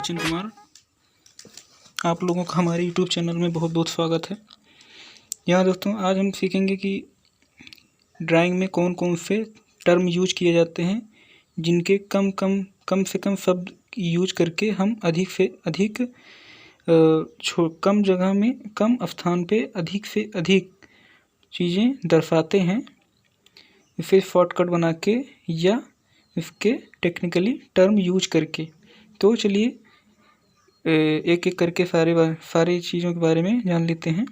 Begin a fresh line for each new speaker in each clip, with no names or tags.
सचिन कुमार। आप लोगों का हमारे यूट्यूब चैनल में बहुत बहुत स्वागत है। यहाँ दोस्तों आज हम सीखेंगे कि ड्राइंग में कौन कौन से टर्म यूज किए जाते हैं जिनके कम से कम शब्द यूज करके हम अधिक से अधिक कम जगह में कम स्थान पे अधिक से अधिक चीज़ें दर्शाते हैं, इसे शॉर्टकट बना के या इसके टेक्निकली टर्म यूज करके। तो चलिए एक एक करके सारी चीज़ों के बारे में जान लेते हैं।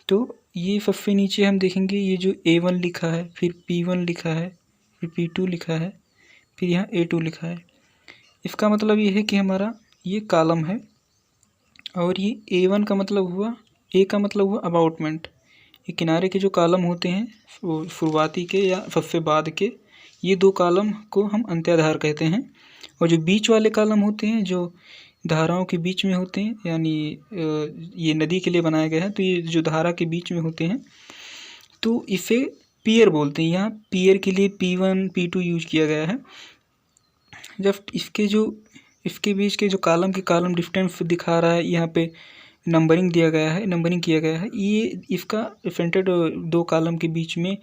तो ये सबसे नीचे हम देखेंगे ये जो A1 लिखा है, फिर P1 लिखा है, फिर P2 लिखा है, फिर यहाँ A2 लिखा है। इसका मतलब ये है कि हमारा ये कॉलम है और ये A1 का मतलब हुआ, A का मतलब हुआ अबाउटमेंट। ये किनारे के जो कॉलम होते हैं शुरुआती के या सबसे बाद के, ये दो कॉलम को हम अंत्याधार कहते हैं। और जो बीच वाले कॉलम होते हैं जो धाराओं के बीच में होते हैं, यानी ये नदी के लिए बनाया गया है तो ये जो धारा के बीच में होते हैं तो इसे पियर बोलते हैं। यहाँ पियर के लिए P1 P2 यूज किया गया है। जब इसके बीच के जो कॉलम डिस्टेंस दिखा रहा है, यहाँ पे नंबरिंग किया गया है। ये इसका सेंटर दो कॉलम के बीच में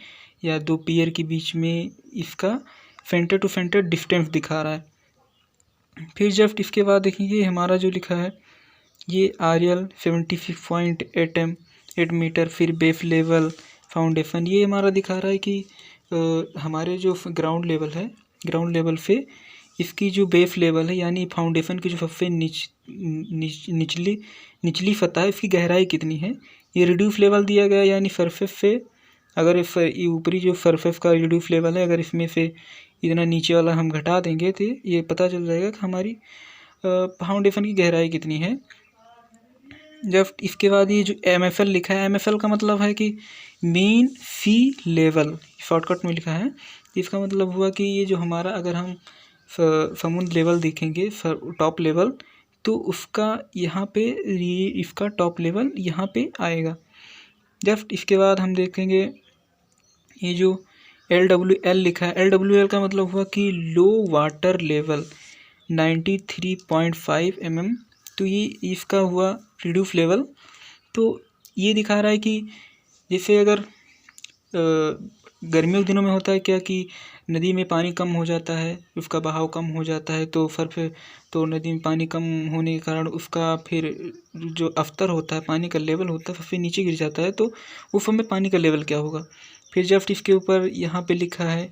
या दो पियर के बीच में इसका सेंटर टू सेंटर डिस्टेंस दिखा रहा है। फिर जब इसके बाद देखेंगे हमारा जो लिखा है ये RL 76.8 मीटर, फिर बेस लेवल फाउंडेशन, ये हमारा दिखा रहा है कि हमारे जो ग्राउंड लेवल से इसकी जो बेस लेवल है यानी फाउंडेशन की जो सबसे निचली सतह है इसकी गहराई कितनी है। ये रिड्यूस लेवल दिया गया यानी सरफेस से अगर ये ऊपरी जो सरफेस का रिड्यूस लेवल है, अगर इसमें से इतना नीचे वाला हम घटा देंगे तो ये पता चल जाएगा कि हमारी फाउंडेशन की गहराई कितनी है। जब इसके बाद ये जो MFL लिखा है, MFL का मतलब है कि मीन सी लेवल, शॉर्टकट में लिखा है। इसका मतलब हुआ कि ये जो हमारा अगर हम समुद्र लेवल देखेंगे टॉप लेवल तो उसका यहाँ पे इसका टॉप लेवल यहाँ पे आएगा। जब इसके बाद हम देखेंगे ये जो LWL लिखा है, LWL का मतलब हुआ कि लो वाटर लेवल 93.5 mm, तो ये इसका हुआ रिड्यूस लेवल। तो ये दिखा रहा है कि जैसे अगर गर्मियों के दिनों में होता है क्या कि नदी में पानी कम हो जाता है, उसका बहाव कम हो जाता है तो नदी में पानी कम होने के कारण उसका फिर जो स्तर होता है, पानी का लेवल होता है सबसे नीचे गिर जाता है, तो उस समय पानी का लेवल क्या होगा। फिर जब इसके ऊपर यहाँ पे लिखा है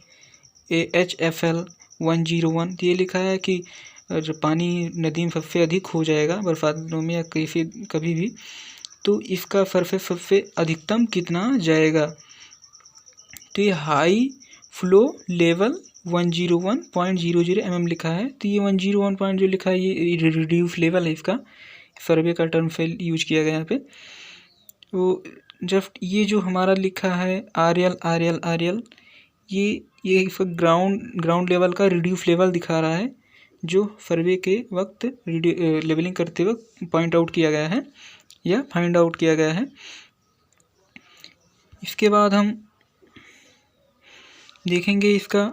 HFL 101, ये लिखा है कि जब पानी नदी में सबसे अधिक हो जाएगा बरसात दिनों में या कभी भी, तो इसका सरफेस सबसे अधिकतम कितना जाएगा। तो ये हाई फ्लो लेवल 101.00 mm लिखा है, तो ये 101 पॉइंट जो लिखा है ये रिड्यूस लेवल है, इसका सर्वे का टर्म से यूज किया गया यहाँ पे। तो जब ये जो हमारा लिखा है RL ये इसका ग्राउंड लेवल का रिड्यूस लेवल दिखा रहा है जो सर्वे के वक्त लेवलिंग करते वक्त पॉइंट आउट किया गया है या फाइंड आउट किया गया है। इसके बाद हम देखेंगे इसका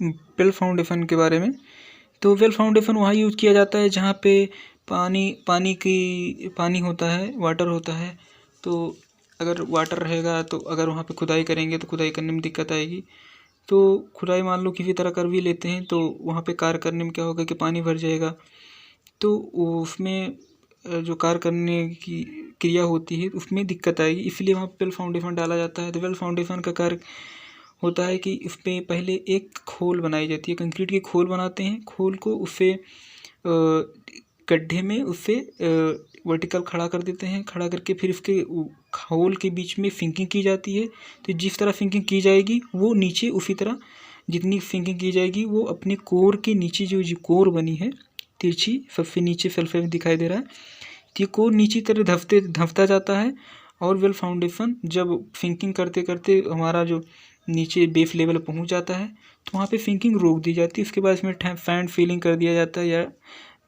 वेल फाउंडेशन के बारे में। तो वेल फाउंडेशन वहाँ यूज किया जाता है जहाँ पे पानी होता है, वाटर होता है। तो अगर वाटर रहेगा तो अगर वहाँ पे खुदाई करेंगे तो खुदाई करने में दिक्कत आएगी। तो खुदाई मान लो किसी तरह कर भी लेते हैं तो वहाँ पे कार्य करने में क्या होगा कि पानी भर जाएगा, तो उसमें जो कार्य करने की क्रिया होती है उसमें दिक्कत आएगी, इसलिए वहाँ पे वेल फाउंडेशन डाला जाता है। तो वेल फाउंडेशन का कार्य होता है कि उस पर पहले एक खोल बनाई जाती है, कंक्रीट की खोल बनाते हैं। खोल को उससे गड्ढे में उससे वर्टिकल खड़ा कर देते हैं, खड़ा करके फिर उसके खोल के बीच में फिंकिंग की जाती है। तो जिस तरह फिंकिंग की जाएगी वो नीचे उसी तरह जितनी फिंकिंग की जाएगी वो अपने कोर के नीचे जो कोर बनी है तिरछी सबसे नीचे सल्फेट दिखाई दे रहा है, तो ये कोर नीचे तरह धंसता जाता है। और वेल फाउंडेशन जब फिंकिंग करते करते हमारा जो नीचे बेस लेवल पहुंच जाता है तो वहाँ पे फिंकिंग रोक दी जाती है। उसके बाद इसमें फैंड फिलिंग कर दिया जाता है या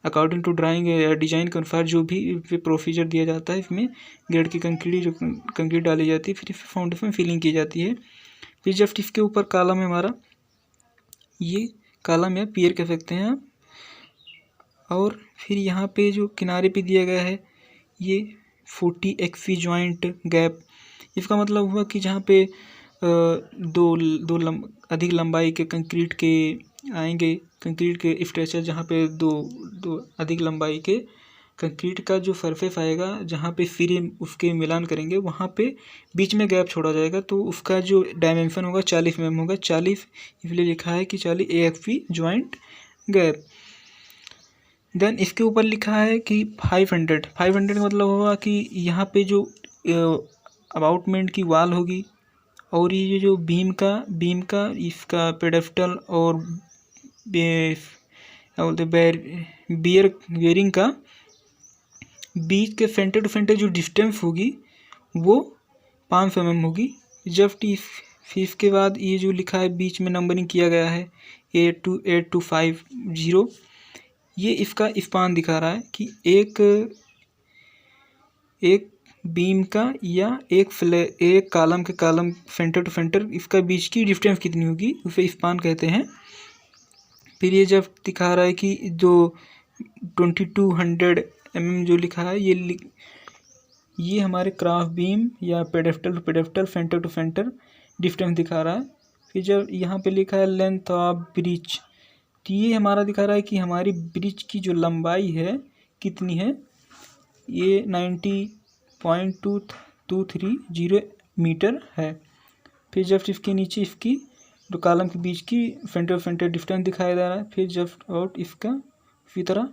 अकॉर्डिंग टू ड्राइंग या डिजाइन के अनुसार जो भी प्रोसीजर दिया जाता है, इसमें ग्रेड की कंक्रीट डाली जाती है, फिर फाउंडेशन फिलिंग की जाती है। फिर जस्ट इसके ऊपर कॉलम है हमारा, ये कॉलम या पियर कह सकते हैं आप, और फिर यहाँ पे जो किनारे पे दिया गया है ये 40 एक्फी जॉइंट गैप। इसका मतलब हुआ कि जहाँ पे अधिक लंबाई के कंक्रीट के आएंगे, कंक्रीट के स्ट्रक्चर जहाँ पे दो अधिक लंबाई के कंक्रीट का जो सरफेस आएगा, जहाँ पे सिरे उसके मिलान करेंगे, वहाँ पे बीच में गैप छोड़ा जाएगा, तो उसका जो डायमेंशन होगा 40 mm होगा। 40 इसलिए लिखा है कि 40 AFV जॉइंट गैप। देन इसके ऊपर लिखा है कि 500 का मतलब होगा कि यहाँ पे जो अबाउटमेंट की वॉल होगी और ये जो बीम का इसका पेडेस्टल और बेयरिंग का बीच के सेंटर टू सेंटर जो डिस्टेंस होगी वो 500 mm होगी। जस्ट इसके बाद ये जो लिखा है बीच में नंबरिंग किया गया है 8250, ये इसका स्पान दिखा रहा है कि एक बीम का या एक कॉलम के कॉलम सेंटर टू सेंटर इसका बीच की डिस्टेंस कितनी होगी, उसे स्पान कहते हैं। फिर ये जब दिखा रहा है कि जो 2200 mm जो लिखा है ये हमारे क्रॉस बीम या pedestal to pedestal centre to centre distance दिखा रहा है। फिर जब यहाँ पे लिखा है लेंथ ऑफ ब्रिज, तो ये हमारा दिखा रहा है कि हमारी ब्रिज की जो लंबाई है कितनी है, ये 90.230 मीटर है। फिर जब इसके नीचे इसकी दो कॉलम के बीच की सेंटर डिस्टेंस दिखाया जा रहा है। फिर जस्ट आउट इसका इसी तरह।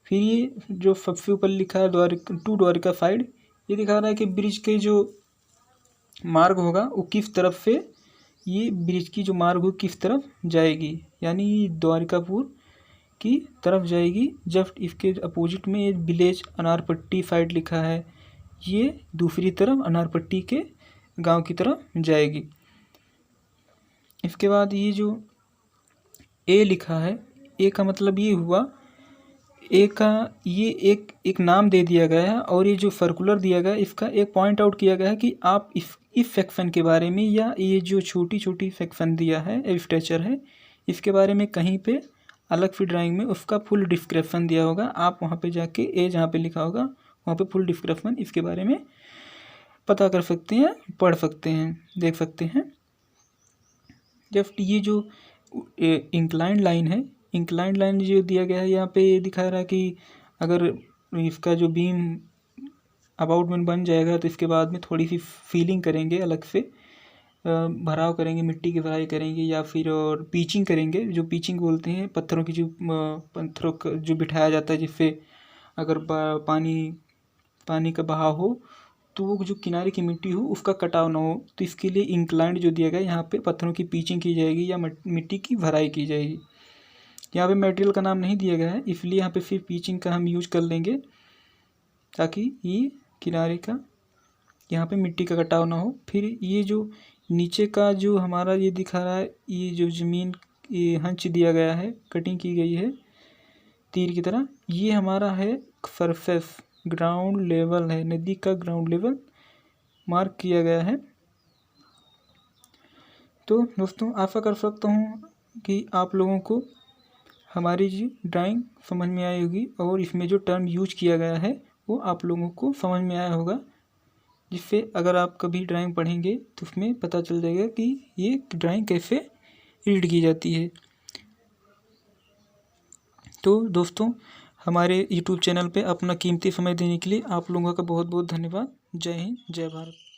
फिर ये जो सबसे ऊपर लिखा है द्वारिका साइड, ये दिखा रहा है कि ब्रिज के जो मार्ग होगा वो किस तरफ से, ये ब्रिज की जो मार्ग हो किस तरफ जाएगी, यानी द्वारिकापुर की तरफ जाएगी। जस्ट इसके अपोजिट में ये विलेज अनारपट्टी साइड लिखा है, ये दूसरी तरफ अनारपट्टी के गांव की तरफ जाएगी। इसके बाद ये जो ए लिखा है, ए का मतलब ये हुआ, ए का ये एक नाम दे दिया गया है और ये जो सर्कुलर दिया गया है इसका एक पॉइंट आउट किया गया है कि आप इस सेक्शन के बारे में या ये जो छोटी छोटी सेक्शन दिया है स्ट्रक्चर है इसके बारे में कहीं पे अलग से ड्राइंग में उसका फुल डिस्क्रिप्शन दिया होगा। आप वहाँ पे जाके ए जहाँ पे लिखा होगा वहाँ पे फुल डिस्क्रिप्शन इसके बारे में पता कर सकते हैं, पढ़ सकते हैं, देख सकते हैं। जब ये जो इंक्लाइंड लाइन है, इंक्लाइंड लाइन जो दिया गया है यहाँ पे ये दिखा रहा है कि अगर इसका जो बीम अबाउटमेंट बन जाएगा तो इसके बाद में थोड़ी सी फीलिंग करेंगे, अलग से भराव करेंगे, मिट्टी की भराई करेंगे या फिर और पीचिंग करेंगे। जो पीचिंग बोलते हैं पत्थरों की, जो पत्थरों का जो बिठाया जाता है जिससे अगर पानी का बहाव हो तो वो जो किनारे की मिट्टी हो उसका कटाव ना हो। तो इसके लिए इंक्लाइंड जो दिया गया है यहाँ पे पत्थरों की पीचिंग की जाएगी या मिट्टी की भराई की जाएगी। यहाँ पे मटेरियल का नाम नहीं दिया गया है, इसलिए यहाँ पे फिर पीचिंग का हम यूज कर लेंगे ताकि ये किनारे का यहाँ पे मिट्टी का कटाव ना हो। फिर ये जो नीचे का जो हमारा ये दिखा रहा है, ये जो ज़मीन ये हंच दिया गया है, कटिंग की गई है तीर की तरह, ये हमारा है सरफेस, ग्राउंड लेवल है, नदी का ग्राउंड लेवल मार्क किया गया है। तो दोस्तों आशा कर सकता हूँ कि आप लोगों को हमारी जी ड्राइंग समझ में आई होगी और इसमें जो टर्म यूज किया गया है वो आप लोगों को समझ में आया होगा, जिससे अगर आप कभी ड्राइंग पढ़ेंगे तो उसमें पता चल जाएगा कि ये ड्राइंग कैसे रीड की जाती है। तो दोस्तों हमारे YouTube चैनल पे अपना कीमती समय देने के लिए आप लोगों का बहुत बहुत धन्यवाद। जय हिंद, जय भारत।